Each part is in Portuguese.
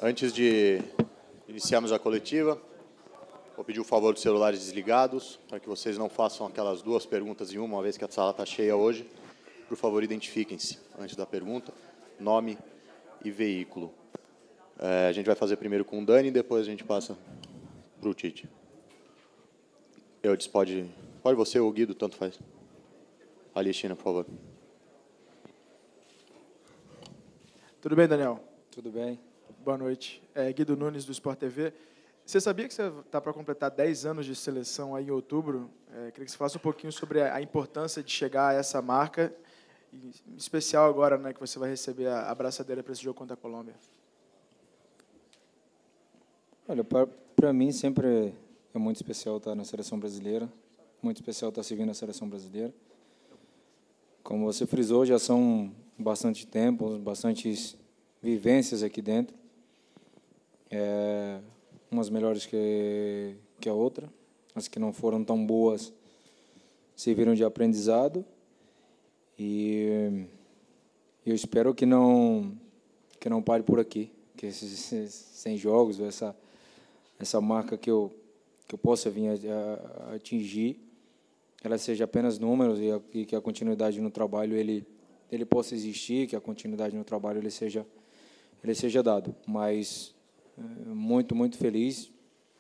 Antes de iniciarmos a coletiva, vou pedir o favor dos celulares desligados, para que vocês não façam aquelas duas perguntas em uma vez que a sala está cheia hoje. Por favor, identifiquem-se antes da pergunta, nome e veículo. A gente vai fazer primeiro com o Dani, depois a gente passa para o Tite. Eu disse, pode você ou o Guido, tanto faz. Alexina, por favor. Tudo bem, Daniel? Tudo bem. Boa noite. Guido Nunes, do Sport TV. Você sabia que você está para completar 10 anos de seleção aí em outubro? Queria que você falasse um pouquinho sobre a importância de chegar a essa marca, em especial agora, né, que você vai receber a abraçadeira para esse jogo contra a Colômbia. Olha, para mim sempre é muito especial estar na seleção brasileira, muito especial estar seguindo a seleção brasileira. Como você frisou, já são bastante tempo, bastantes vivências aqui dentro, umas melhores que a outra, as que não foram tão boas serviram de aprendizado, e eu espero que não pare por aqui, que esses 100 jogos, essa marca que eu possa vir a atingir, ela seja apenas números, e que a continuidade no trabalho ele possa existir, que a continuidade no trabalho ele seja dado. Mas muito, muito feliz,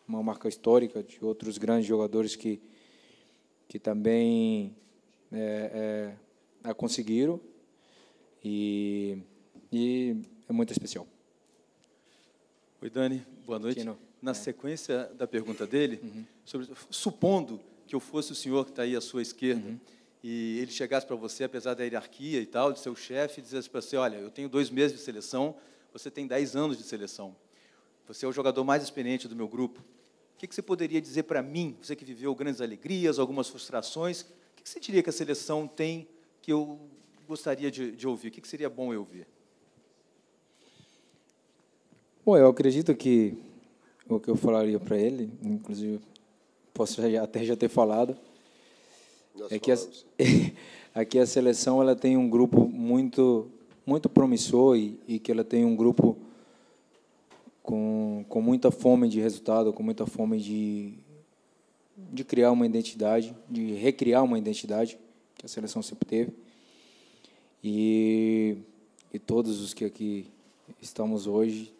uma marca histórica de outros grandes jogadores que também a conseguiram, e é muito especial. Oi, Dani, boa noite. Tino. Na sequência da pergunta dele, supondo que eu fosse o senhor que está aí à sua esquerda, e ele chegasse para você, apesar da hierarquia e tal, de seu chefe, e dissesse para você, olha, eu tenho 2 meses de seleção, você tem 10 anos de seleção, você é o jogador mais experiente do meu grupo, o que você poderia dizer para mim, você que viveu grandes alegrias, algumas frustrações, o que você diria que a seleção tem que eu gostaria de ouvir? O que seria bom eu ouvir? Bom, eu acredito que o que eu falaria para ele, inclusive posso até já ter falado, aqui a seleção ela tem um grupo muito promissor, e que ela tem um grupo com muita fome de resultado, com muita fome de criar uma identidade, de recriar uma identidade que a seleção sempre teve. E todos os que aqui estamos hoje,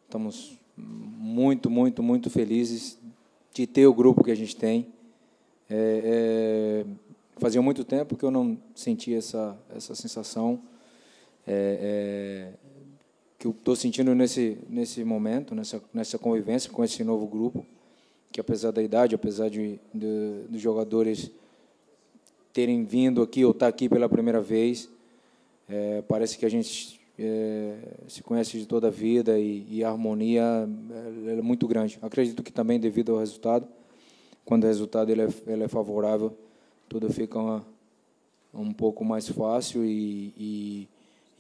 estamos muito, muito, muito felizes de ter o grupo que a gente tem. Fazia muito tempo que eu não sentia essa sensação que eu estou sentindo nesse momento, nessa convivência com esse novo grupo, que apesar da idade, apesar dos jogadores terem vindo aqui ou estar aqui pela primeira vez, parece que a gente se conhece de toda a vida, e a harmonia é muito grande. Acredito que também devido ao resultado, quando o resultado ele é favorável, tudo fica um pouco mais fácil, e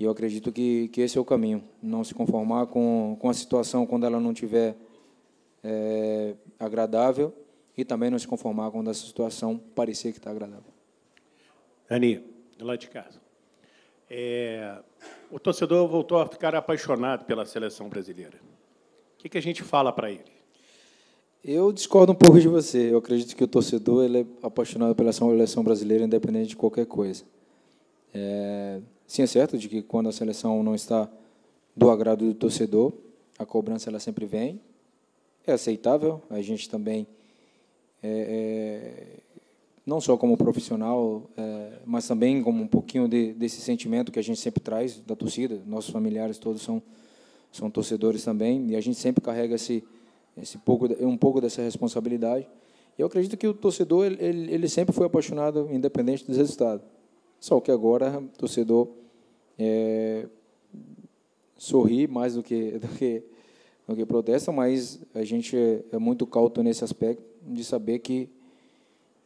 eu acredito que esse é o caminho. Não se conformar com a situação quando ela não estiver agradável, e também não se conformar quando essa situação parecer que está agradável. Dani, do lado de casa. O torcedor voltou a ficar apaixonado pela seleção brasileira. O que a gente fala para ele? Eu discordo um pouco de você. Eu acredito que o torcedor ele é apaixonado pela seleção brasileira, independente de qualquer coisa. Sim, é certo de que quando a seleção não está do agrado do torcedor, a cobrança ela sempre vem. É aceitável. A gente também, não só como profissional, mas também como um pouquinho desse sentimento que a gente sempre traz da torcida. Nossos familiares todos são torcedores também, e a gente sempre carrega um pouco dessa responsabilidade. E eu acredito que o torcedor ele sempre foi apaixonado, independente dos resultados. Só que agora o torcedor sorri mais do que protesta, mas a gente é muito cauto nesse aspecto de saber que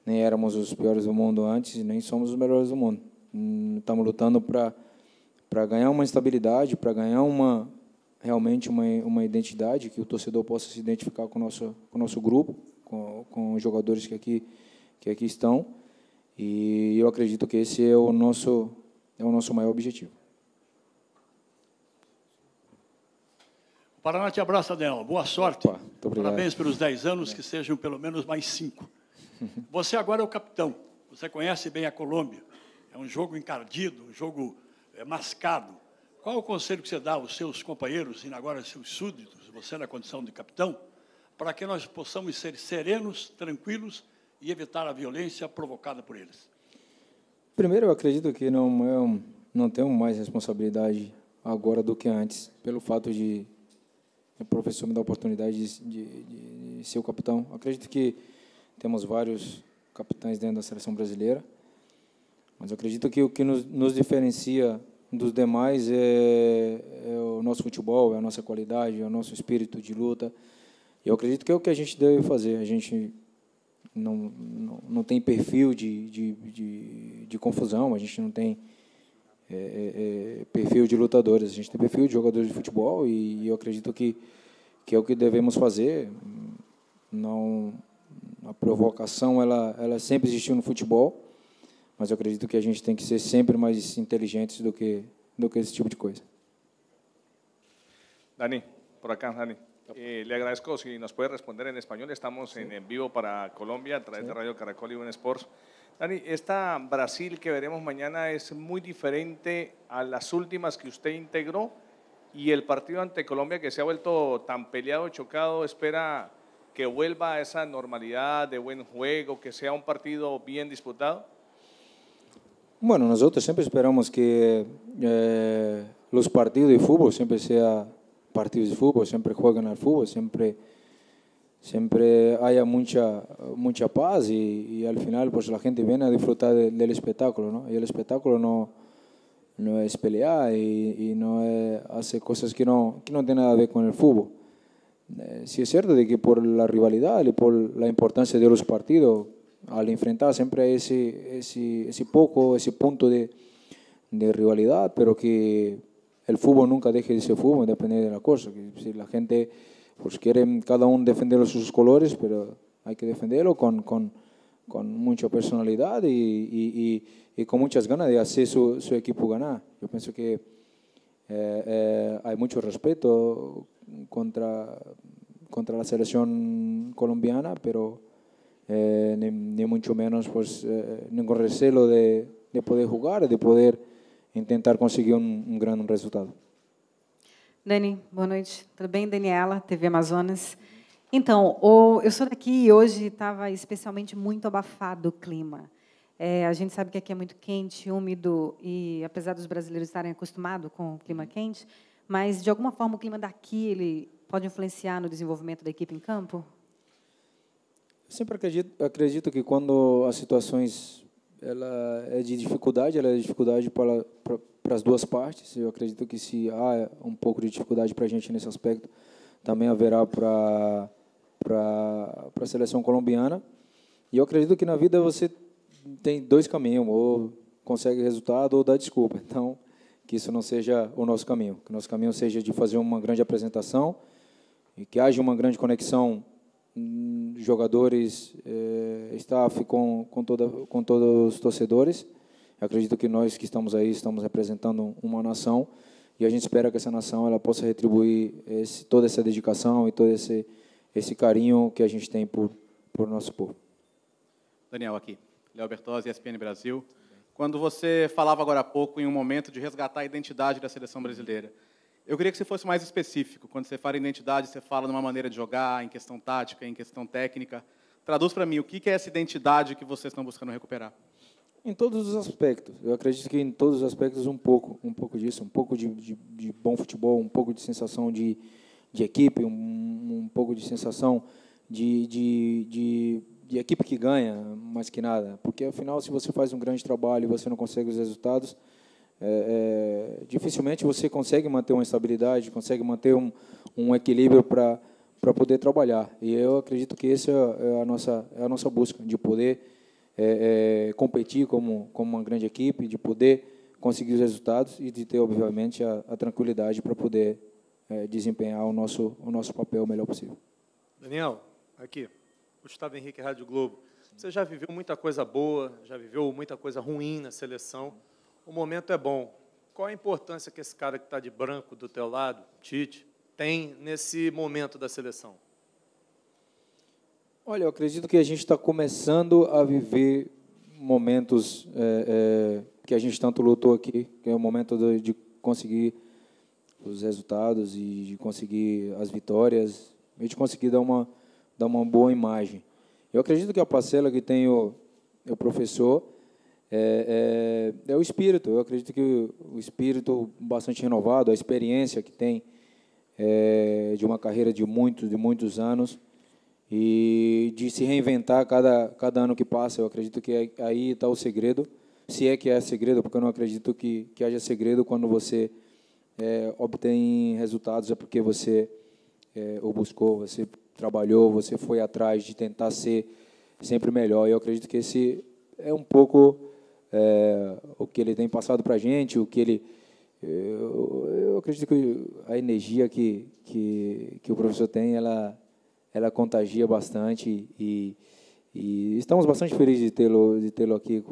nem éramos os piores do mundo antes, nem somos os melhores do mundo. Estamos lutando para ganhar uma estabilidade, para ganhar realmente uma identidade, que o torcedor possa se identificar com o nosso grupo, com os jogadores que aqui estão. E eu acredito que esse é o nosso maior objetivo. Paraná te abraça, Daniel. Boa sorte. Opa, muito obrigado. Parabéns pelos 10 anos, que sejam pelo menos mais 5. Você agora é o capitão. Você conhece bem a Colômbia. É um jogo encardido, um jogo mascado. Qual o conselho que você dá aos seus companheiros e agora aos seus súditos, você na condição de capitão, para que nós possamos ser serenos, tranquilos e evitar a violência provocada por eles? Primeiro, eu acredito que não temos mais responsabilidade agora do que antes, pelo fato de o professor me dar a oportunidade de ser o capitão. Acredito que temos vários capitães dentro da seleção brasileira, mas acredito que o que nos diferencia dos demais é o nosso futebol, é a nossa qualidade, é o nosso espírito de luta. Eu acredito que é o que a gente deve fazer. A gente não tem perfil de confusão, a gente não tem perfil de lutadores, a gente tem perfil de jogadores de futebol e eu acredito que é o que devemos fazer. A provocação ela sempre existiu no futebol, mas eu acredito que a gente tem que ser sempre mais inteligentes do que esse tipo de coisa. Dani, por acá, Dani. Le agradezco si nos puede responder en español. Estamos en vivo para Colombia a través de Radio Caracol y UN Sports. Dani, esta Brasil que veremos mañana es muy diferente a las últimas que usted integró y el partido ante Colombia que se ha vuelto tan peleado, chocado, espera que vuelva a esa normalidad de buen juego, que sea un partido bien disputado. Bueno, nosotros siempre esperamos que los partidos de fútbol siempre sean partidos de fútbol, siempre jueguen al fútbol, siempre haya mucha paz y al final pues la gente viene a disfrutar del espectáculo, ¿no? Y el espectáculo no es pelear y no es hacer cosas que no tienen nada a ver con el fútbol. Sí es cierto de que por la rivalidad y por la importancia de los partidos, al enfrentar siempre hay ese punto de rivalidad, pero que el fútbol nunca deje de ser fútbol, depende de la cosa. Que si la gente pues quiere cada uno defender sus colores, pero hay que defenderlo con mucha personalidad y con muchas ganas de hacer su equipo ganar. Yo pienso que hay mucho respeto contra la selección colombiana, pero ni mucho menos pues, ningún recelo de poder jugar, de poder tentar conseguir um grande resultado. Dani, boa noite. Tudo bem? Daniela, TV Amazonas. Então, eu sou daqui e hoje estava especialmente muito abafado o clima. A gente sabe que aqui é muito quente, úmido, e apesar dos brasileiros estarem acostumados com o clima quente, mas, de alguma forma, o clima daqui ele pode influenciar no desenvolvimento da equipe em campo? Eu sempre acredito que quando as situações ela é de dificuldade para as duas partes. Eu acredito que se há um pouco de dificuldade para a gente nesse aspecto, também haverá para a seleção colombiana. E eu acredito que na vida você tem dois caminhos, ou consegue resultado ou dá desculpa. Então, que isso não seja o nosso caminho. Que o nosso caminho seja de fazer uma grande apresentação e que haja uma grande conexão jogadores, staff com todos os torcedores. Eu acredito que nós que estamos aí estamos representando uma nação e a gente espera que essa nação ela possa retribuir toda essa dedicação e todo esse carinho que a gente tem por nosso povo. Daniel, aqui. Léo Bertozzi, ESPN Brasil. Quando você falava agora há pouco em um momento de resgatar a identidade da seleção brasileira, eu queria que você fosse mais específico. Quando você fala em identidade, você fala numa maneira de jogar, em questão tática, em questão técnica. Traduz para mim, o que é essa identidade que vocês estão buscando recuperar? Em todos os aspectos. Eu acredito que em todos os aspectos um pouco disso, um pouco de bom futebol, um pouco de sensação de equipe, um pouco de sensação de equipe que ganha, mais que nada. Porque, afinal, se você faz um grande trabalho e você não consegue os resultados, dificilmente você consegue manter uma estabilidade, consegue manter um equilíbrio para poder trabalhar. E eu acredito que essa é a nossa busca, de poder competir como uma grande equipe, de poder conseguir os resultados e de ter, obviamente, a tranquilidade para poder desempenhar o nosso papel o melhor possível. Daniel, aqui, Gustavo Henrique, Rádio Globo. Você já viveu muita coisa boa, já viveu muita coisa ruim na seleção. O momento é bom. Qual a importância que esse cara que está de branco do teu lado, Tite, tem nesse momento da seleção? Olha, eu acredito que a gente está começando a viver momentos que a gente tanto lutou aqui, que é o momento de conseguir os resultados e de conseguir as vitórias, e de conseguir dar uma boa imagem. Eu acredito que a parcela que tem o professor é o espírito. Eu acredito que o espírito bastante renovado, a experiência que tem de uma carreira de muitos anos, e de se reinventar cada ano que passa. Eu acredito que aí está o segredo, se é que é segredo, porque eu não acredito que haja segredo quando você obtém resultados, é porque você o buscou, você trabalhou, você foi atrás de tentar ser sempre melhor. Eu acredito que esse é um pouco o que ele tem passado para a gente, o que ele... Eu acredito que a energia que o professor tem, ela contagia bastante, e estamos bastante felizes de tê-lo aqui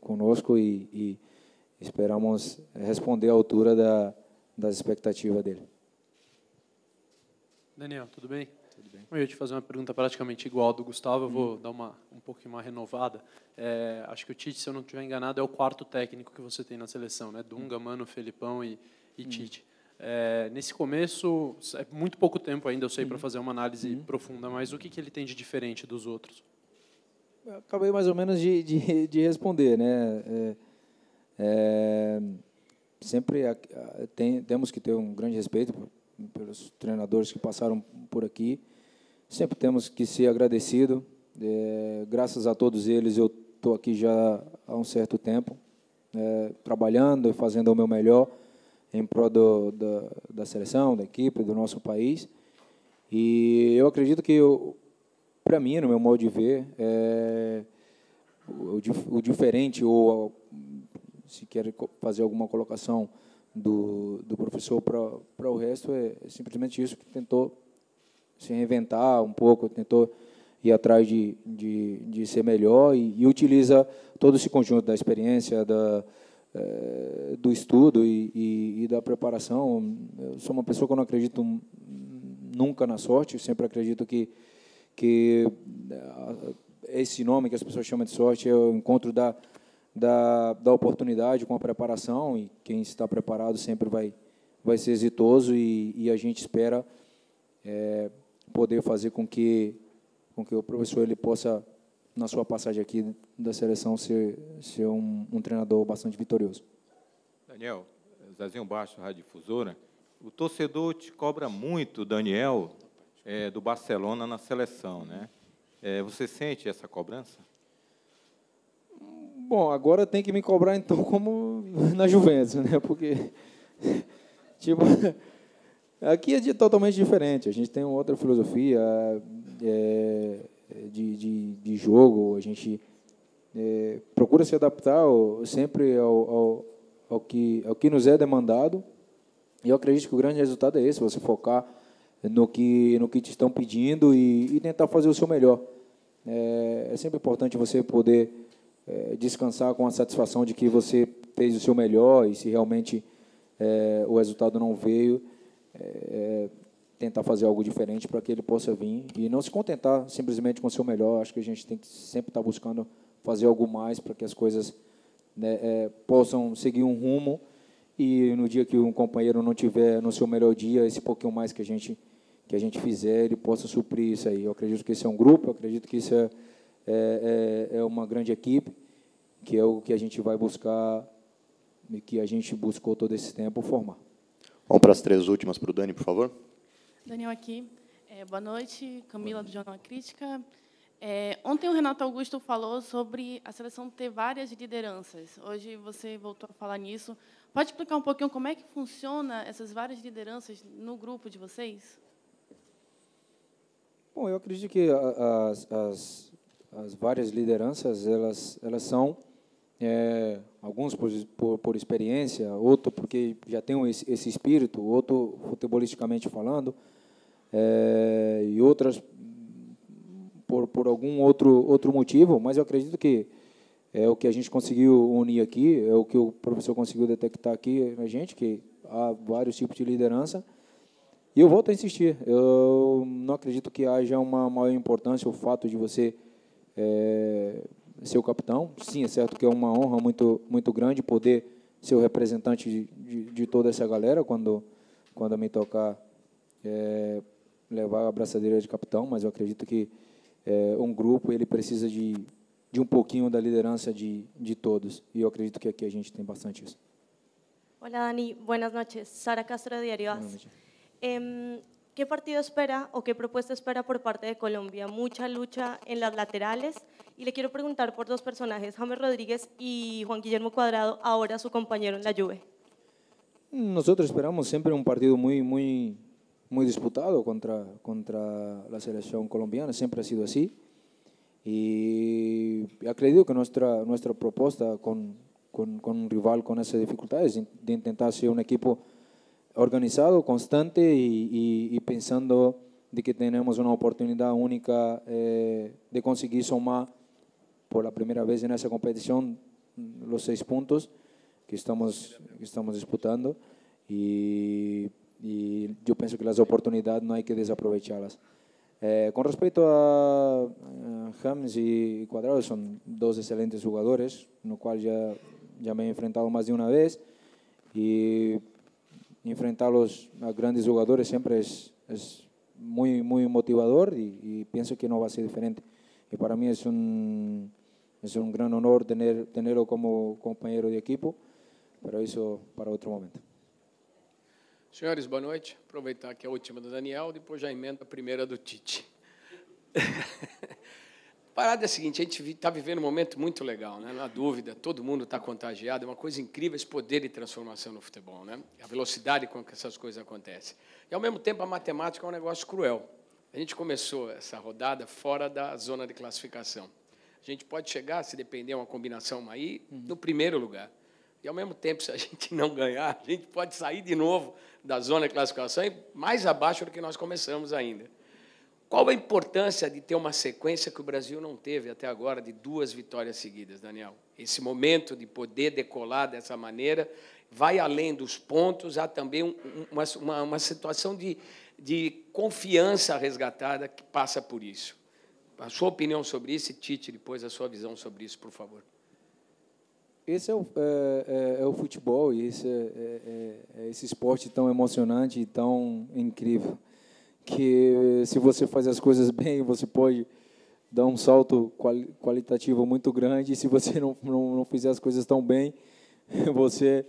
conosco, e esperamos responder à altura das expectativas dele. Daniel, tudo bem? Tudo bem. Eu ia te fazer uma pergunta praticamente igual à do Gustavo, eu vou dar um pouquinho uma renovada. Acho que o Tite, se eu não estiver enganado, é o quarto técnico que você tem na seleção, né? Dunga, Mano, Felipão e Tite. Nesse começo, é muito pouco tempo ainda, eu sei, para fazer uma análise profunda, mas o que ele tem de diferente dos outros? Eu acabei mais ou menos de responder, né? Sempre temos que ter um grande respeito pelos treinadores que passaram por aqui. Sempre temos que ser agradecido. Graças a todos eles, eu estou aqui já há um certo tempo, trabalhando e fazendo o meu melhor em prol da seleção, da equipe, do nosso país. E eu acredito que, para mim, no meu modo de ver, o diferente, ou se quer fazer alguma colocação do professor para o resto, é simplesmente isso, que tentou se reinventar um pouco, tentou ir atrás de ser melhor, e utiliza todo esse conjunto da experiência, do estudo e da preparação. Eu sou uma pessoa que eu não acredito nunca na sorte, eu sempre acredito que esse nome que as pessoas chamam de sorte é o encontro da oportunidade com a preparação, e quem está preparado sempre vai ser exitoso, e a gente espera poder fazer com que o professor ele possa, na sua passagem aqui da seleção, ser um treinador bastante vitorioso. Daniel, Zezinho Baixo, Rádio Difusora. O torcedor te cobra muito, Daniel, do Barcelona na seleção, né? Você sente essa cobrança? Bom, agora tem que me cobrar, então, como na Juventus, né? Porque, tipo, aqui é totalmente diferente. A gente tem outra filosofia de jogo. A gente procura se adaptar sempre ao que nos é demandado. E eu acredito que o grande resultado é esse: você focar no que te estão pedindo e tentar fazer o seu melhor. É sempre importante você poder descansar com a satisfação de que você fez o seu melhor, e se realmente o resultado não veio, tentar fazer algo diferente para que ele possa vir, e não se contentar simplesmente com o seu melhor. Acho que a gente tem que sempre estar buscando fazer algo mais para que as coisas possam seguir um rumo, e no dia que um companheiro não tiver no seu melhor dia, esse pouquinho mais que a gente fizer, ele possa suprir isso aí. Eu acredito que esse é um grupo, eu acredito que isso é uma grande equipe, que é o que a gente vai buscar e que a gente buscou todo esse tempo formar. Vamos para as 3 últimas para o Dani, por favor. Daniel aqui. Boa noite, Camila, do Jornal Crítica. Ontem o Renato Augusto falou sobre a seleção ter várias lideranças. Hoje você voltou a falar nisso. Pode explicar um pouquinho como é que funciona essas várias lideranças no grupo de vocês? Bom, eu acredito que as várias lideranças, elas são, alguns por experiência, outro porque já tem esse espírito, outro futebolisticamente falando, e outras por algum outro motivo, mas eu acredito que é o que a gente conseguiu unir aqui, é o que o professor conseguiu detectar aqui na gente, que há vários tipos de liderança, E eu volto a insistir, eu não acredito que haja uma maior importância o fato de você ser o capitão. Sim, é certo que é uma honra muito grande poder ser o representante de toda essa galera quando me tocar levar a braçadeira de capitão, mas eu acredito que um grupo ele precisa de um pouquinho da liderança de todos, e eu acredito que aqui a gente tem bastante isso. Hola Dani, buenas noches. Sara Castro, Diario AS. ¿Qué partido espera o qué propuesta espera por parte de Colombia? Mucha lucha en las laterales, y le quiero preguntar por dos personajes, James Rodríguez y Juan Guillermo Cuadrado, ahora su compañero en la Juve. Nosotros esperamos siempre un partido muy disputado contra la selección colombiana, siempre ha sido así, y acredito que nuestra propuesta con un rival con esas dificultades, de intentar ser un equipo organizado, constante y pensando de que tenemos una oportunidad única de conseguir sumar por la primera vez en esa competición los 6 puntos que estamos disputando, y yo pienso que las oportunidades no hay que desaprovecharlas. Con respecto a James y Cuadrado, son 2 excelentes jugadores, no cual ya me he enfrentado más de una vez, y enfrentarlos a grandes jugadores siempre es muy motivador, y pienso que no va a ser diferente. Y para mí es un gran honor tenerlo como compañero de equipo, pero eso para outro momento. Senhores, boa noite. Aproveitar que é a última do Daniel, depois já emenda a primeira do Tite. A parada é a seguinte, a gente está vivendo um momento muito legal, né? Não há dúvida, todo mundo está contagiado, é uma coisa incrível esse poder de transformação no futebol, né? A velocidade com que essas coisas acontecem. E, ao mesmo tempo, a matemática é um negócio cruel. A gente começou essa rodada fora da zona de classificação. A gente pode chegar, se depender, uma combinação aí, no primeiro lugar. E, ao mesmo tempo, se a gente não ganhar, a gente pode sair de novo da zona de classificação e mais abaixo do que nós começamos ainda. Qual a importância de ter uma sequência que o Brasil não teve até agora, de 2 vitórias seguidas, Daniel? Esse momento de poder decolar dessa maneira vai além dos pontos, há também uma situação de confiança resgatada que passa por isso. A sua opinião sobre isso, e Tite, depois a sua visão sobre isso, por favor. Esse é o futebol, e esse esporte tão emocionante e tão incrível, que se você faz as coisas bem, você pode dar um salto qualitativo muito grande, e se você não fizer as coisas tão bem, você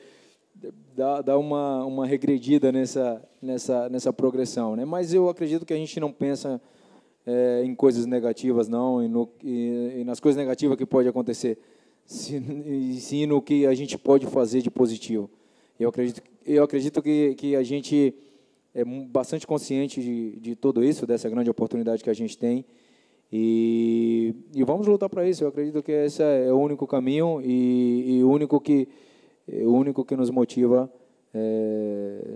dá uma regredida nessa progressão, né? Mas eu acredito que a gente não pensa em coisas negativas, não, e nas coisas negativas que pode acontecer, sim no que a gente pode fazer de positivo. Eu acredito que a gente é bastante consciente de tudo isso, dessa grande oportunidade que a gente tem, e vamos lutar para isso. Eu acredito que esse é o único caminho e o único que nos motiva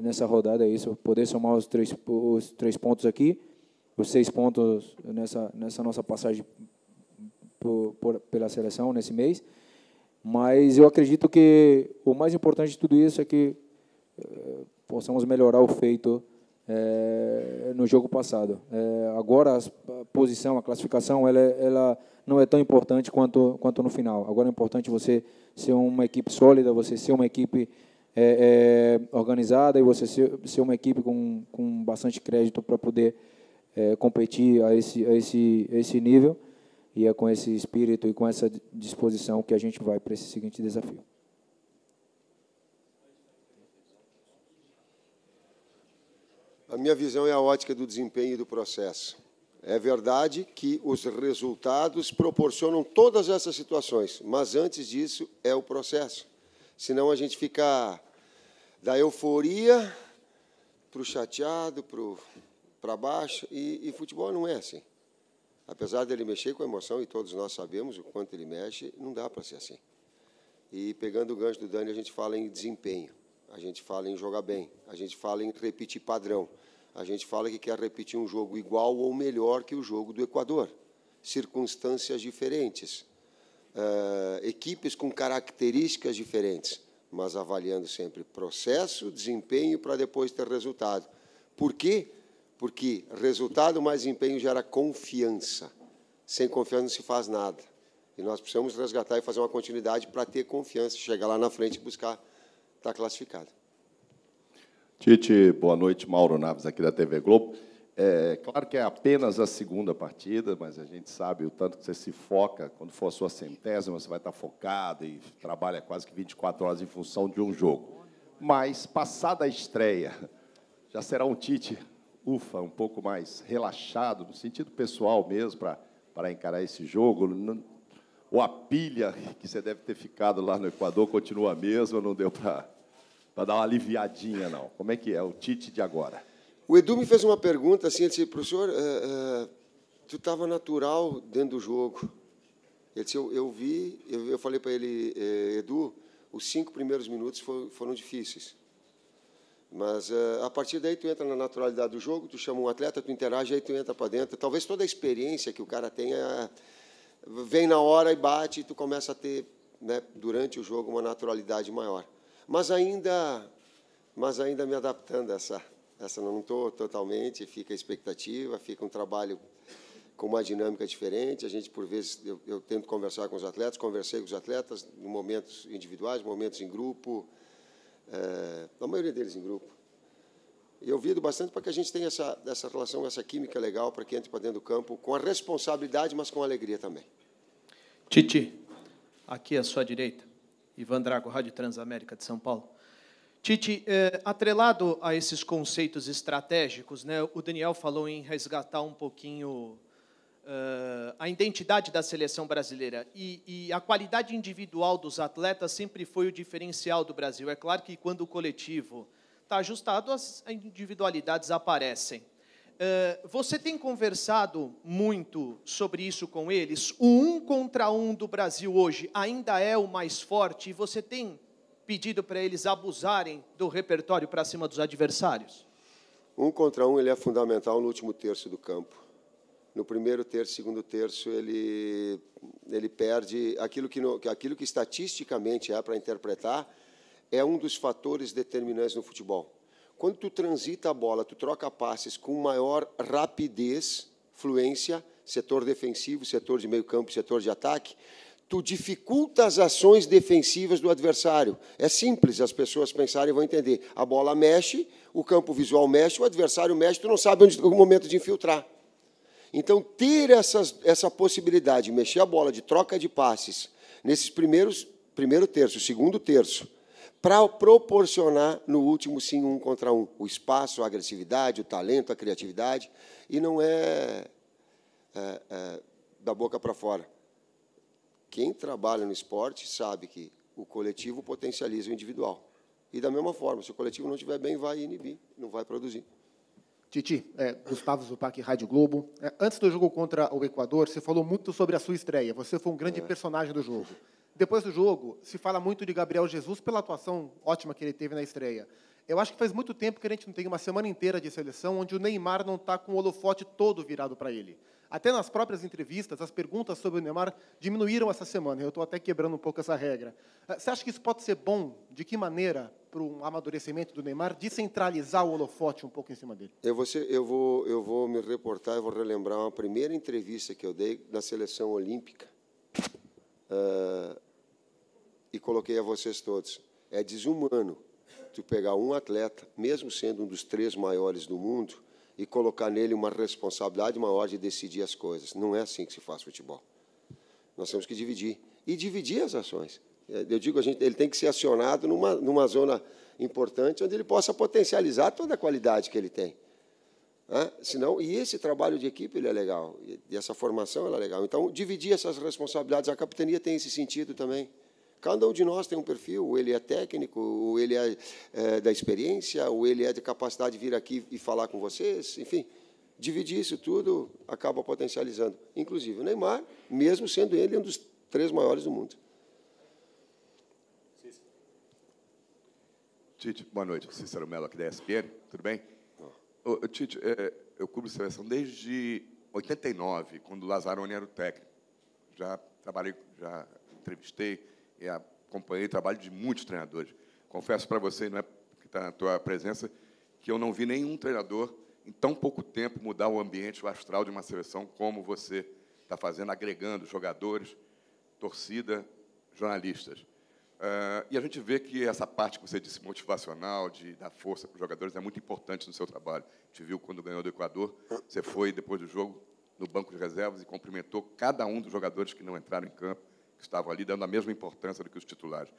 nessa rodada é isso, poder somar os três pontos aqui, os 6 pontos nessa nossa passagem pela seleção nesse mês. Mas eu acredito que o mais importante de tudo isso é que possamos melhorar o feito no jogo passado. Agora a posição, a classificação, ela não é tão importante quanto no final. Agora é importante você ser uma equipe sólida, você ser uma equipe organizada, e você ser uma equipe com bastante crédito para poder competir a esse nível. E é com esse espírito e com essa disposição que a gente vai para esse seguinte desafio. A minha visão é a ótica do desempenho e do processo. É verdade que os resultados proporcionam todas essas situações, mas antes disso é o processo. Senão a gente fica da euforia para o chateado, para baixo, e futebol não é assim. Apesar dele mexer com a emoção, e todos nós sabemos o quanto ele mexe, não dá para ser assim. E, pegando o gancho do Dani, a gente fala em desempenho, a gente fala em jogar bem, a gente fala em repetir padrão, a gente fala que quer repetir um jogo igual ou melhor que o jogo do Equador. Circunstâncias diferentes, equipes com características diferentes, mas avaliando sempre processo, desempenho, para depois ter resultado. Por quê? Porque resultado mais empenho gera confiança. Sem confiança não se faz nada. E nós precisamos resgatar e fazer uma continuidade para ter confiança, chegar lá na frente e buscar estar classificado. Tite, boa noite. Mauro Naves, aqui da TV Globo. É claro que é apenas a segunda partida, mas a gente sabe o tanto que você se foca. Quando for a sua 100ª, você vai estar focado e trabalha quase que 24 horas em função de um jogo. Mas, passada a estreia, já será um Tite, um pouco mais relaxado, no sentido pessoal mesmo, para encarar esse jogo. Ou a pilha que você deve ter ficado lá no Equador continua a mesma, não deu para dar uma aliviadinha, não. Como é que é o Tite de agora? O Edu me fez uma pergunta assim, ele disse, professor, tu estava natural dentro do jogo. Ele disse, eu falei para ele, Edu, os 5 primeiros minutos foram difíceis. Mas, a partir daí, tu entra na naturalidade do jogo, tu chama um atleta, tu interage, aí tu entra para dentro. Talvez toda a experiência que o cara tenha vem na hora e bate, e tu começa a ter, né, durante o jogo, uma naturalidade maior. Mas ainda me adaptando a essa não estou totalmente, fica a expectativa, fica um trabalho com uma dinâmica diferente. A gente, por vezes, eu tento conversar com os atletas, conversei com os atletas em momentos individuais, momentos em grupo, a maioria deles em grupo. E eu ouvido bastante para que a gente tenha essa relação, essa química legal, para que entre para dentro do campo, com a responsabilidade, mas com alegria também. Tite, aqui à sua direita, Ivan Drago, Rádio Transamérica de São Paulo. Tite, atrelado a esses conceitos estratégicos, né, o Daniel falou em resgatar um pouquinho a identidade da seleção brasileira e a qualidade individual dos atletas sempre foi o diferencial do Brasil. É claro que quando o coletivo está ajustado, as individualidades aparecem. Você tem conversado muito sobre isso com eles? O 1 contra 1 do Brasil hoje ainda é o mais forte e você tem pedido para eles abusarem do repertório para cima dos adversários? 1 contra 1 ele é fundamental no último terço do campo. No primeiro terço, segundo terço, ele perde aquilo que estatisticamente é para interpretar, é um dos fatores determinantes no futebol. Quando tu transita a bola, tu troca passes com maior rapidez, fluência, setor defensivo, setor de meio campo, setor de ataque, tu dificulta as ações defensivas do adversário. É simples, as pessoas pensarem e vão entender. A bola mexe, o campo visual mexe, o adversário mexe, tu não sabe o momento de infiltrar. Então, ter essa possibilidade de mexer a bola, de troca de passes, nesses primeiro terço, segundo terço, para proporcionar, no último, sim, 1 contra 1, o espaço, a agressividade, o talento, a criatividade, e não é da boca para fora. Quem trabalha no esporte sabe que o coletivo potencializa o individual. E, da mesma forma, se o coletivo não estiver bem, vai inibir, não vai produzir. Tite, Gustavo Zupac, Rádio Globo. Antes do jogo contra o Equador, você falou muito sobre a sua estreia. Você foi um grande personagem do jogo. Depois do jogo, se fala muito de Gabriel Jesus pela atuação ótima que ele teve na estreia. Eu acho que faz muito tempo que a gente não tem uma semana inteira de seleção onde o Neymar não está com o holofote todo virado para ele. Até nas próprias entrevistas, as perguntas sobre o Neymar diminuíram essa semana. Eu estou até quebrando um pouco essa regra. Você acha que isso pode ser bom? De que maneira, para um amadurecimento do Neymar, descentralizar o holofote um pouco em cima dele? Eu vou me reportar, eu vou relembrar uma primeira entrevista que eu dei na seleção olímpica e coloquei a vocês todos. É desumano tu pegar um atleta, mesmo sendo um dos 3 maiores do mundo, e colocar nele uma responsabilidade maior de decidir as coisas. Não é assim que se faz futebol. Nós temos que dividir. E dividir as ações. Eu digo, ele tem que ser acionado numa zona importante, onde ele possa potencializar toda a qualidade que ele tem. Senão, e esse trabalho de equipe ele é legal, e essa formação ela é legal. Então, dividir essas responsabilidades, a capitania tem esse sentido também. Cada um de nós tem um perfil, ou ele é técnico, ou ele é da experiência, ou ele é de capacidade de vir aqui e falar com vocês, enfim. Dividir isso tudo acaba potencializando. Inclusive o Neymar, mesmo sendo ele um dos 3 maiores do mundo. Tite, boa noite. Cícero Melo, aqui da ESPN. Tudo bem? Tite, eu cubro seleção desde 89, quando o Lazzaroni era o técnico. Já trabalhei, já entrevistei e acompanhei o trabalho de muitos treinadores. Confesso para você, não é que está na tua presença, que eu não vi nenhum treinador, em tão pouco tempo, mudar o ambiente, o astral de uma seleção, como você está fazendo, agregando jogadores, torcida, jornalistas. E a gente vê que essa parte que você disse, motivacional, de dar força para os jogadores, é muito importante no seu trabalho. A gente viu quando ganhou do Equador, você foi, depois do jogo, no banco de reservas e cumprimentou cada um dos jogadores que não entraram em campo, que estavam ali, dando a mesma importância do que os titulares.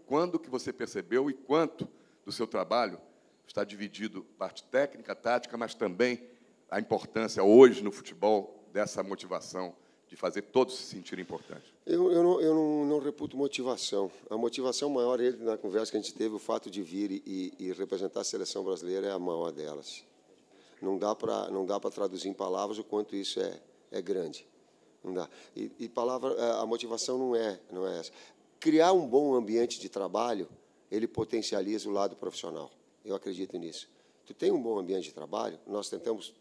Quando que você percebeu e quanto do seu trabalho está dividido parte técnica, tática, mas também a importância hoje no futebol dessa motivação de fazer todos se sentirem importantes? Eu não reputo motivação. A motivação maior, na conversa que a gente teve, o fato de vir e representar a seleção brasileira é a maior delas. Não dá para traduzir em palavras o quanto isso é grande. Não dá. A motivação não é essa. Criar um bom ambiente de trabalho, ele potencializa o lado profissional. Eu acredito nisso. Tu tem um bom ambiente de trabalho, nós tentamos...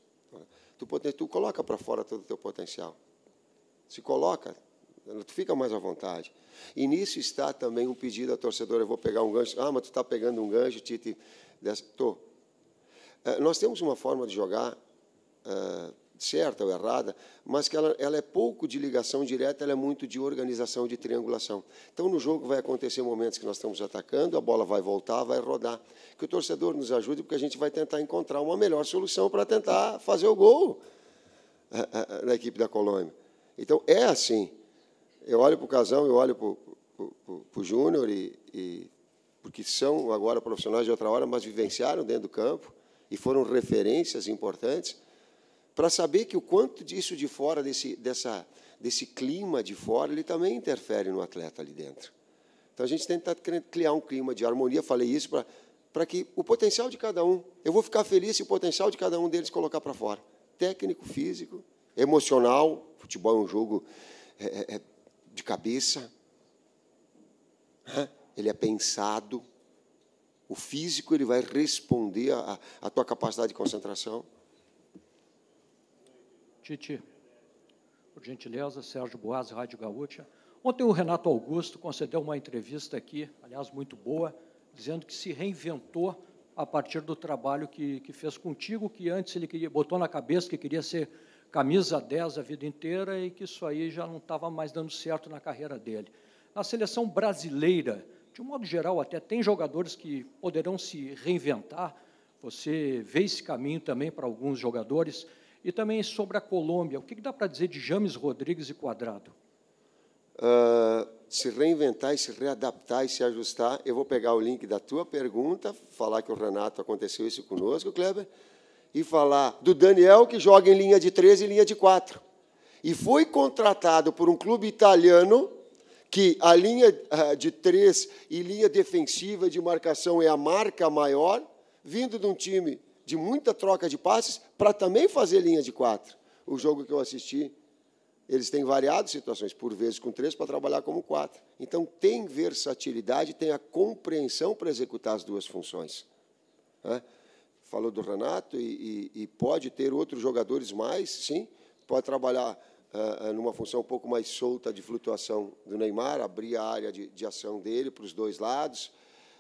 Tu coloca para fora todo o teu potencial. Se coloca, tu fica mais à vontade. E nisso está também um pedido à torcedora. Eu vou pegar um gancho. Mas tu está pegando um gancho, Tite. Estou. Nós temos uma forma de jogar, certa ou errada, mas que ela é pouco de ligação direta, ela é muito de organização, de triangulação. Então, no jogo vai acontecer momentos que nós estamos atacando, a bola vai voltar, vai rodar. Que o torcedor nos ajude, porque a gente vai tentar encontrar uma melhor solução para tentar fazer o gol na equipe da Colômbia. Então, é assim. Eu olho para o Casão, eu olho para o Júnior, porque são agora profissionais de outra hora, mas vivenciaram dentro do campo e foram referências importantes, para saber que o quanto disso de fora, desse clima de fora, ele também interfere no atleta ali dentro. Então, a gente tenta criar um clima de harmonia, falei isso, para que o potencial de cada um, eu vou ficar feliz se o potencial de cada um deles colocar para fora. Técnico, físico, emocional. Futebol é um jogo de cabeça, ele é pensado. O físico ele vai responder à tua capacidade de concentração. Tite, por gentileza, Sérgio Boas, Rádio Gaúcha. Ontem o Renato Augusto concedeu uma entrevista aqui, aliás, muito boa, dizendo que se reinventou a partir do trabalho que fez contigo, que antes ele botou na cabeça que queria ser camisa 10 a vida inteira e que isso aí já não estava mais dando certo na carreira dele. Na seleção brasileira, de um modo geral, até tem jogadores que poderão se reinventar. Você vê esse caminho também para alguns jogadores. E também sobre a Colômbia, o que dá para dizer de James Rodrigues e Cuadrado? Se reinventar e se readaptar e se ajustar. Eu vou pegar o link da tua pergunta, falar que o Renato aconteceu isso conosco, Kleber, e falar do Daniel, que joga em linha de 3 e linha de 4. E foi contratado por um clube italiano, que a linha de 3 e linha defensiva de marcação é a marca maior, vindo de um time de muita troca de passes, para também fazer linha de 4. O jogo que eu assisti, eles têm variado situações, por vezes com 3, para trabalhar como 4. Então, tem versatilidade, tem a compreensão para executar as duas funções. Falou do Renato, e pode ter outros jogadores mais, sim, pode trabalhar numa função um pouco mais solta de flutuação do Neymar, abrir a área de ação dele para os dois lados,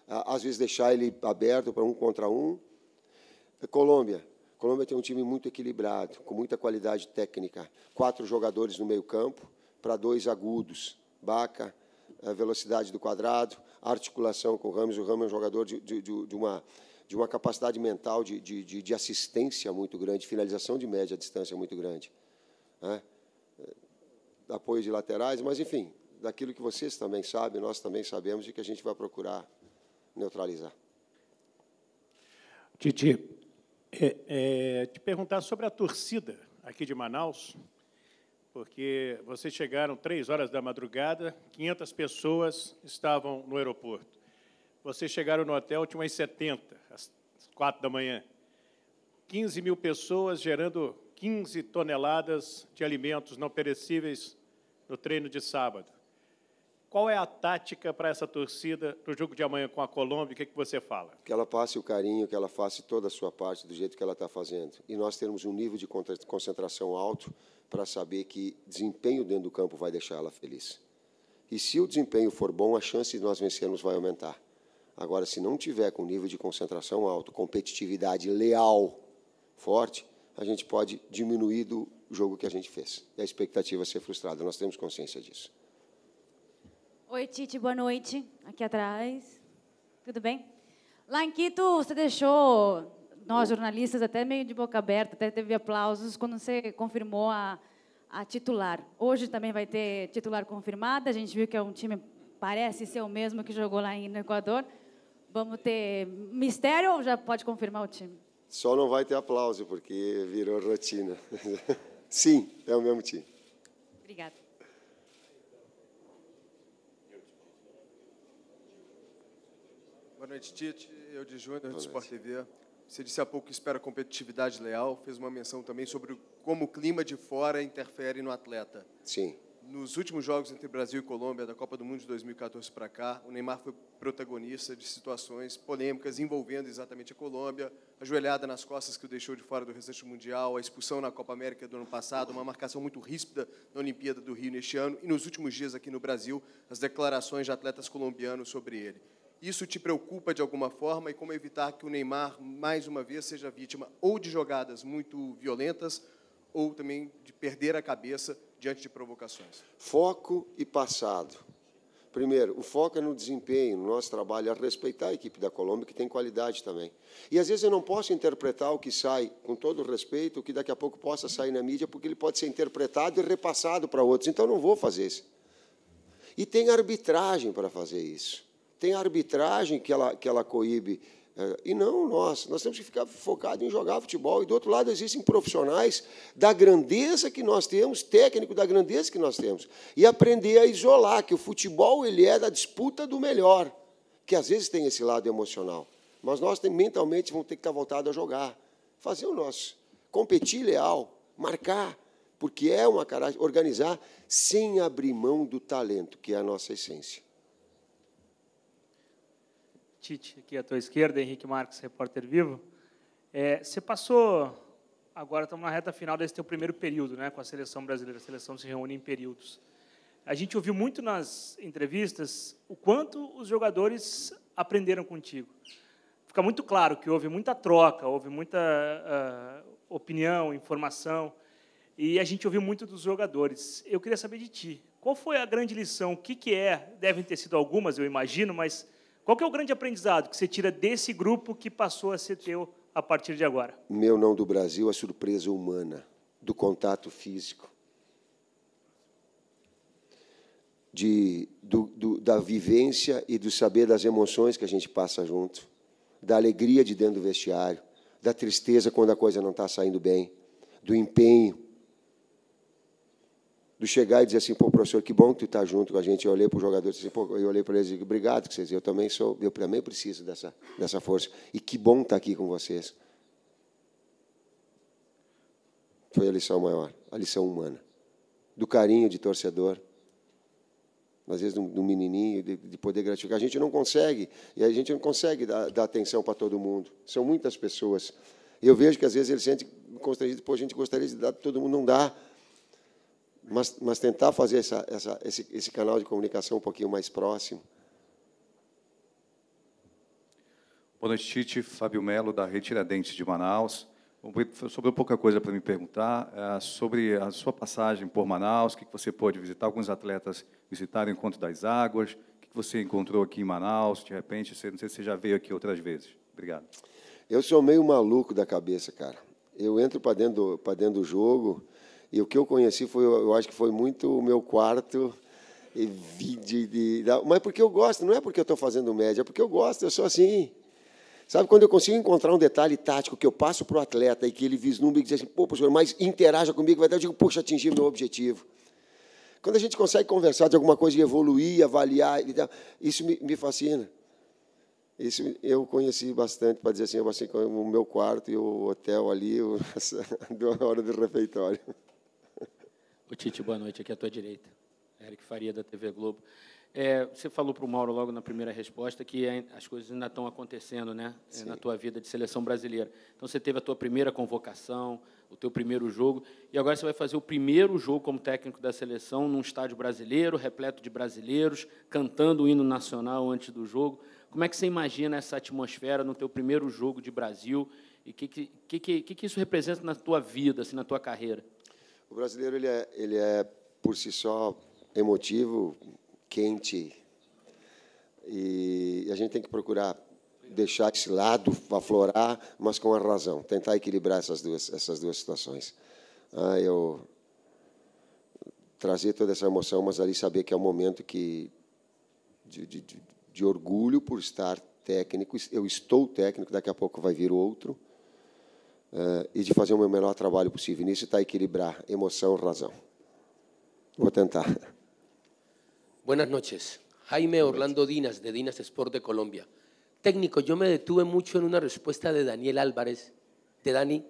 às vezes deixar ele aberto para 1 contra 1. Colômbia tem um time muito equilibrado, com muita qualidade técnica. 4 jogadores no meio-campo, para 2 agudos. Baca, a velocidade do Cuadrado, a articulação com o Rames. O Rames é um jogador de uma capacidade mental de assistência muito grande, finalização de média distância muito grande. Apoio de laterais, mas, enfim, daquilo que vocês também sabem, nós também sabemos, e que a gente vai procurar neutralizar. Titi, te perguntar sobre a torcida aqui de Manaus, porque vocês chegaram 3 horas da madrugada, 500 pessoas estavam no aeroporto. Vocês chegaram no hotel, tinha umas 70, às 4 da manhã. 15 mil pessoas gerando 15 toneladas de alimentos não perecíveis no treino de sábado. Qual é a tática para essa torcida no jogo de amanhã com a Colômbia? O que você fala? Que ela passe o carinho, que ela faça toda a sua parte do jeito que ela está fazendo. E nós temos um nível de concentração alto para saber que desempenho dentro do campo vai deixar ela feliz. E se o desempenho for bom, a chance de nós vencermos vai aumentar. Agora, se não tiver com nível de concentração alto, competitividade leal, forte, a gente pode diminuir do jogo que a gente fez. E a expectativa é ser frustrada. Nós temos consciência disso. Oi, Tite, boa noite. Aqui atrás. Tudo bem? Lá em Quito, você deixou nós, jornalistas, até meio de boca aberta, até teve aplausos quando você confirmou a titular. Hoje também vai ter titular confirmada. A gente viu que é um time, parece ser o mesmo que jogou lá no Equador. Vamos ter mistério ou já pode confirmar o time? Só não vai ter aplauso, porque virou rotina. Sim, é o mesmo time. Obrigada. Boa noite, Tite. Eu de Júnior, do Sport TV. Você disse há pouco que espera competitividade leal. Fez uma menção também sobre como o clima de fora interfere no atleta. Sim. Nos últimos jogos entre Brasil e Colômbia, da Copa do Mundo de 2014 para cá, o Neymar foi protagonista de situações polêmicas envolvendo exatamente a Colômbia, a joelhada nas costas que o deixou de fora do restante mundial, a expulsão na Copa América do ano passado, uma marcação muito ríspida na Olimpíada do Rio neste ano, e nos últimos dias aqui no Brasil, as declarações de atletas colombianos sobre ele. Isso te preocupa de alguma forma e como evitar que o Neymar, mais uma vez, seja vítima ou de jogadas muito violentas ou também de perder a cabeça diante de provocações? Foco e passado. Primeiro, o foco é no desempenho, no nosso trabalho, é respeitar a equipe da Colômbia, que tem qualidade também. E, às vezes, eu não posso interpretar o que sai, com todo o respeito, o que daqui a pouco possa sair na mídia, porque ele pode ser interpretado e repassado para outros. Então, eu não vou fazer isso. E tem arbitragem para fazer isso. Tem arbitragem que ela coíbe. E não nós temos que ficar focados em jogar futebol. E, do outro lado, existem profissionais da grandeza que nós temos, técnico da grandeza que nós temos, e aprender a isolar que o futebol ele é da disputa do melhor, que às vezes tem esse lado emocional. Mas nós mentalmente vamos ter que estar voltados a jogar, fazer o nosso, competir leal, marcar, porque é uma característica, organizar sem abrir mão do talento, que é a nossa essência. Tite, aqui à tua esquerda, Henrique Marques, repórter vivo. Você passou, agora estamos na reta final desse teu primeiro período, né, com a seleção brasileira. A seleção se reúne em períodos. A gente ouviu muito nas entrevistas o quanto os jogadores aprenderam contigo. Fica muito claro que houve muita troca, houve muita opinião, informação, e a gente ouviu muito dos jogadores. Eu queria saber de ti, qual foi a grande lição? O que devem ter sido algumas, eu imagino, mas qual que é o grande aprendizado que você tira desse grupo que passou a ser teu a partir de agora? Meu não do Brasil, a surpresa humana, do contato físico, da vivência e do saber das emoções que a gente passa junto, da alegria de dentro do vestiário, da tristeza quando a coisa não está saindo bem, do empenho, do chegar e dizer assim, pô, professor, que bom que tu está junto com a gente. Eu olhei para o jogador e disse, pô, eu olhei para eles e disse, obrigado, que vocês, eu também preciso dessa força. E que bom estar aqui com vocês. Foi a lição maior, a lição humana. Do carinho de torcedor. Às vezes, do menininho, de poder gratificar. A gente não consegue, e a gente não consegue dar atenção para todo mundo. São muitas pessoas. Eu vejo que, às vezes, eles sentem constrangido, pô, a gente gostaria de dar para todo mundo, não dá. Mas tentar fazer esse canal de comunicação um pouquinho mais próximo. Boa noite, Tite. Fábio Melo, da Rede Tiradentes de Manaus. Sobrou pouca coisa para me perguntar sobre a sua passagem por Manaus, o que você pôde visitar. Alguns atletas visitaram o Encontro das Águas. O que você encontrou aqui em Manaus? De repente, não sei se você já veio aqui outras vezes. Obrigado. Eu sou meio maluco da cabeça, cara. Eu entro para dentro do jogo... E o que eu conheci eu acho que foi muito o meu quarto, mas porque eu gosto, não é porque eu estou fazendo média, é porque eu gosto, eu sou assim. Sabe, quando eu consigo encontrar um detalhe tático que eu passo para o atleta e que ele vislumbra e diz assim, pô, professor, mas interaja comigo, vai dar, eu digo, poxa, atingi o meu objetivo. Quando a gente consegue conversar de alguma coisa e evoluir, avaliar, isso me fascina. Isso eu conheci bastante, para dizer assim, eu passei com o meu quarto e o hotel ali, a hora do refeitório. Ô, Tite, boa noite. Aqui à tua direita. Eric Faria, da TV Globo. Você falou para o Mauro, logo na primeira resposta, que as coisas ainda estão acontecendo, né, na tua vida de seleção brasileira. Então, você teve a tua primeira convocação, o teu primeiro jogo, e agora você vai fazer o primeiro jogo como técnico da seleção num estádio brasileiro, repleto de brasileiros, cantando o hino nacional antes do jogo. Como é que você imagina essa atmosfera no teu primeiro jogo de Brasil? E o que isso representa na tua vida, assim, na tua carreira? O brasileiro ele é por si só emotivo, quente, e a gente tem que procurar deixar esse lado aflorar, mas com a razão, tentar equilibrar essas duas situações. Eu trazer toda essa emoção, mas ali saber que é um momento de orgulho por estar técnico. Eu estou técnico, daqui a pouco vai vir outro, e de fazer o meu melhor trabalho possível. Nisso está equilibrar emoção e razão. Vou tentar. Buenas noches. Jaime Orlando Dinas, de Dinas Sport de Colombia. Técnico, yo me detuve mucho en una respuesta de Daniel Álvarez, de Dani,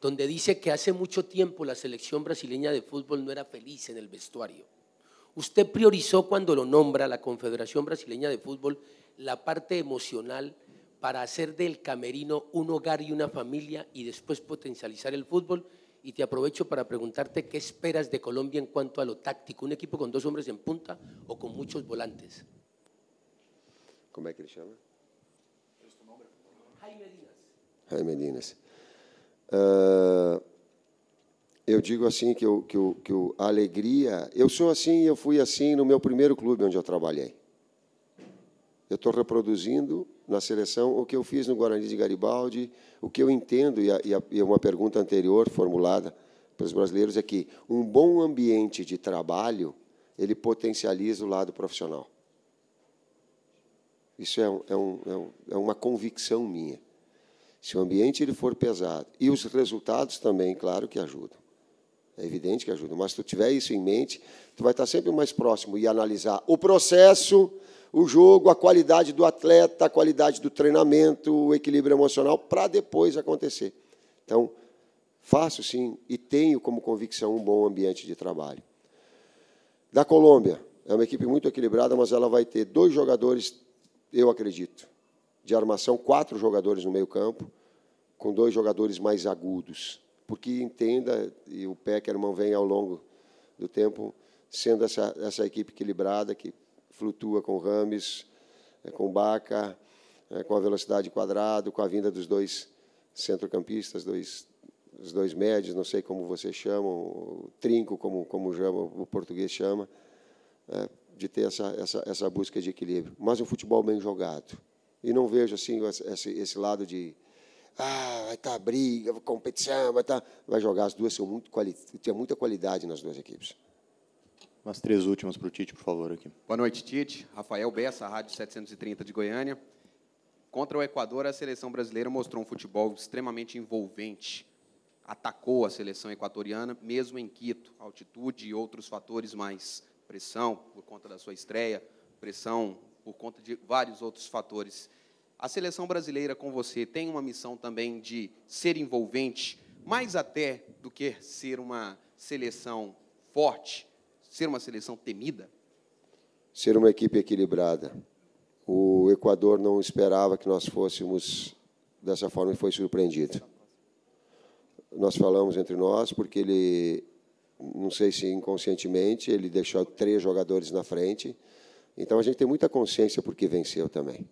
donde dice que hace mucho tiempo la selección brasileña de fútbol no era feliz en el vestuario. Usted priorizó cuando lo nombra la Confederación Brasileña de Fútbol la parte emocional para hacer del camerino un hogar y una familia y después potencializar el fútbol. Y te aprovecho para preguntarte qué esperas de Colombia en cuanto a lo táctico, un equipo con 2 hombres en punta o con muchos volantes. Como é que ele chama? Jaime Dinas. Jaime Dinas. Eu digo assim que a alegria... Eu sou assim e eu fui assim no meu primeiro clube onde eu trabalhei. Eu estou reproduzindo na seleção o que eu fiz no Guarani de Garibaldi, o que eu entendo, e uma pergunta anterior formulada pelos brasileiros é que um bom ambiente de trabalho, ele potencializa o lado profissional. Isso é uma convicção minha. Se o ambiente ele for pesado, e os resultados também, claro que ajudam. É evidente que ajudam, mas se tu tiver isso em mente, tu vai estar sempre mais próximo e analisar o processo, o jogo, a qualidade do atleta, a qualidade do treinamento, o equilíbrio emocional, para depois acontecer. Então, faço sim e tenho como convicção um bom ambiente de trabalho. Da Colômbia, é uma equipe muito equilibrada, mas ela vai ter 2 jogadores, eu acredito, de armação, 4 jogadores no meio-campo, com 2 jogadores mais agudos. Porque entenda, e o Peckerman vem ao longo do tempo sendo essa equipe equilibrada, que flutua com Rames, com Baca, com a velocidade quadrado, com a vinda dos 2 centrocampistas, os 2 médios, não sei como vocês chamam, o trinco, como o português chama, de ter essa busca de equilíbrio. Mas um futebol bem jogado. E não vejo assim esse lado de vai estar briga, competição, vai jogar. As duas são tem muita qualidade nas 2 equipes. Umas 3 últimas para o Tite, por favor. Aqui. Boa noite, Tite. Rafael Bessa, Rádio 730 de Goiânia. Contra o Equador, a seleção brasileira mostrou um futebol extremamente envolvente. Atacou a seleção equatoriana, mesmo em Quito. Altitude e outros fatores mais. Pressão, por conta da sua estreia. Pressão, por conta de vários outros fatores. A seleção brasileira, com você, tem uma missão também de ser envolvente, mais até do que ser uma seleção forte, ser uma seleção temida? Ser uma equipe equilibrada. O Equador não esperava que nós fôssemos dessa forma e foi surpreendido. Nós falamos entre nós porque ele, não sei se inconscientemente, ele deixou 3 jogadores na frente. Então, a gente tem muita consciência porque venceu também.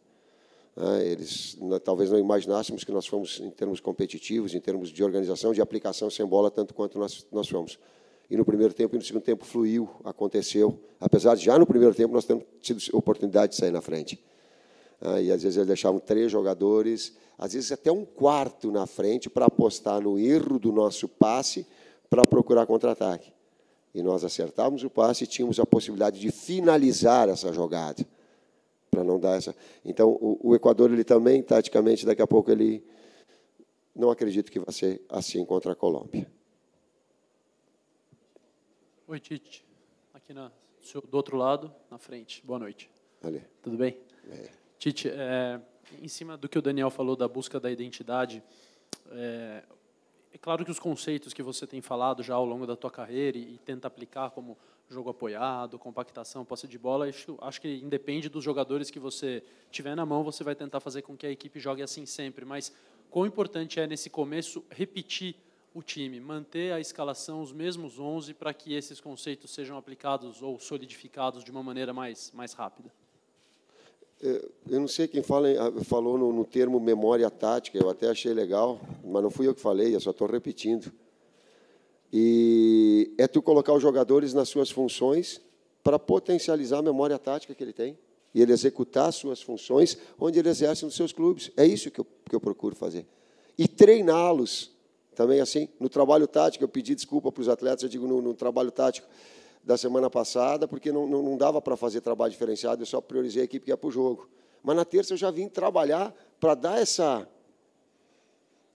Eles talvez não imaginássemos que nós fomos, em termos competitivos, em termos de organização, de aplicação sem bola, tanto quanto nós fomos. E no primeiro tempo e no segundo tempo fluiu, aconteceu. Apesar de já no primeiro tempo nós temos tido oportunidade de sair na frente. E às vezes eles deixavam 3 jogadores, às vezes até um quarto na frente para apostar no erro do nosso passe para procurar contra-ataque. E nós acertávamos o passe e tínhamos a possibilidade de finalizar essa jogada, para não dar essa... Então, o Equador, ele também, taticamente, daqui a pouco, ele não acredito que vai ser assim contra a Colômbia. Oi, Tite. Aqui do outro lado, na frente. Boa noite. Ali. Tudo bem? Tite, em cima do que o Daniel falou da busca da identidade, é claro que os conceitos que você tem falado já ao longo da tua carreira e tenta aplicar como jogo apoiado, compactação, posse de bola, acho que independe dos jogadores que você tiver na mão, você vai tentar fazer com que a equipe jogue assim sempre. Mas quão importante é, nesse começo, repetir o time, manter a escalação, os mesmos 11, para que esses conceitos sejam aplicados ou solidificados de uma maneira mais rápida? Eu não sei quem falou no termo memória tática, eu até achei legal, mas não fui eu que falei, eu só estou repetindo. E é tu colocar os jogadores nas suas funções para potencializar a memória tática que ele tem e ele executar as suas funções onde ele exerce nos seus clubes. É isso que eu procuro fazer. E treiná-los também assim. No trabalho tático, eu pedi desculpa para os atletas, eu digo no trabalho tático da semana passada, porque não dava para fazer trabalho diferenciado, eu só priorizei a equipe que ia para o jogo. Mas na terça eu já vim trabalhar para dar esse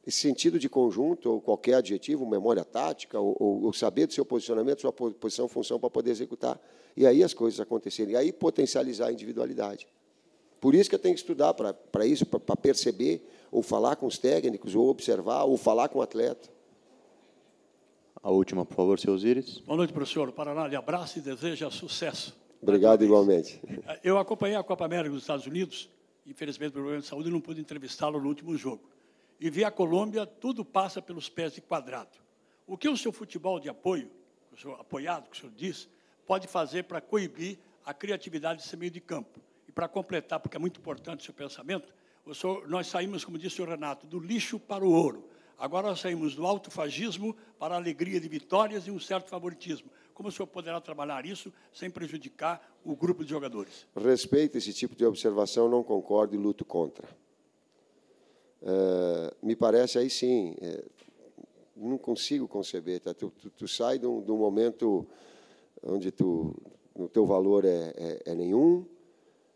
sentido de conjunto, ou qualquer adjetivo, memória tática, ou saber do seu posicionamento, sua posição, função, para poder executar. E aí as coisas acontecerem. E aí potencializar a individualidade. Por isso que eu tenho que estudar para isso, para perceber, ou falar com os técnicos, ou observar, ou falar com o atleta. A última, por favor, seu Osíris. Boa noite, professor. O Paraná lhe abraça e deseja sucesso. Obrigado, igualmente. Eu acompanhei a Copa América dos Estados Unidos, infelizmente, por problema de saúde, não pude entrevistá-lo no último jogo. E vi a Colômbia, tudo passa pelos pés de quadrado. O que o seu futebol de apoio, o senhor apoiado, que o senhor diz, pode fazer para coibir a criatividade desse meio de campo? E para completar, porque é muito importante o seu pensamento, nós saímos, como disse o Renato, do lixo para o ouro. Agora nós saímos do autofagismo para a alegria de vitórias e um certo favoritismo. Como o senhor poderá trabalhar isso sem prejudicar o grupo de jogadores? Respeito esse tipo de observação, não concordo e luto contra. Me parece, aí sim, não consigo conceber. Tá? Tu sai de um momento onde o teu valor é nenhum,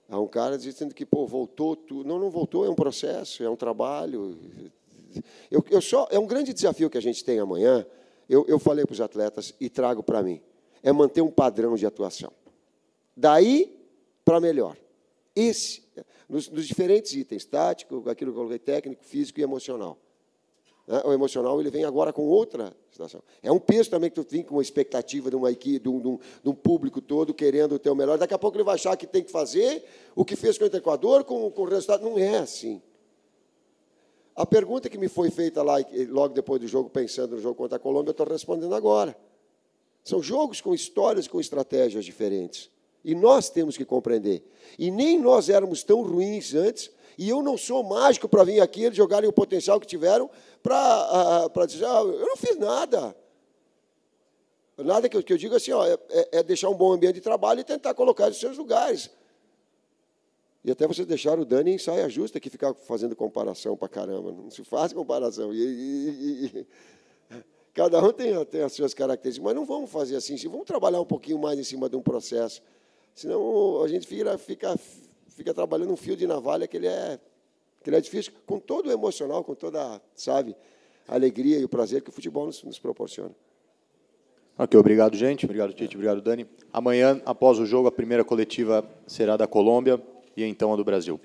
há um cara dizendo que voltou. Não voltou, é um processo, é um trabalho. É um grande desafio que a gente tem amanhã. Eu falei para os atletas e trago para mim. É manter um padrão de atuação. Daí para melhor. Nos diferentes itens, tático, aquilo que eu coloquei, técnico, físico e emocional. O emocional ele vem agora com outra situação. É um peso também que tu tem com uma expectativa de uma equipe, de um público todo querendo o teu melhor. Daqui a pouco ele vai achar que tem que fazer o que fez com o Equador, com o resultado. Não é assim. A pergunta que me foi feita lá, logo depois do jogo, pensando no jogo contra a Colômbia, eu estou respondendo agora. São jogos com histórias, com estratégias diferentes. E nós temos que compreender. E nem nós éramos tão ruins antes, e eu não sou mágico para vir aqui, eles jogarem o potencial que tiveram, para dizer, eu não fiz nada. Nada que eu digo assim, é deixar um bom ambiente de trabalho e tentar colocar nos seus lugares. E até vocês deixaram o Dani em saia justa, que ficar fazendo comparação para caramba. Não se faz comparação. Cada um tem as suas características, mas não vamos fazer assim. Vamos trabalhar um pouquinho mais em cima de um processo. Senão a gente fica trabalhando um fio de navalha que ele é difícil, com todo o emocional, com toda, a alegria e o prazer que o futebol nos proporciona. Ok, obrigado, gente. Obrigado, Tite. Obrigado, Dani. Amanhã, após o jogo, a primeira coletiva será da Colômbia e então a do Brasil.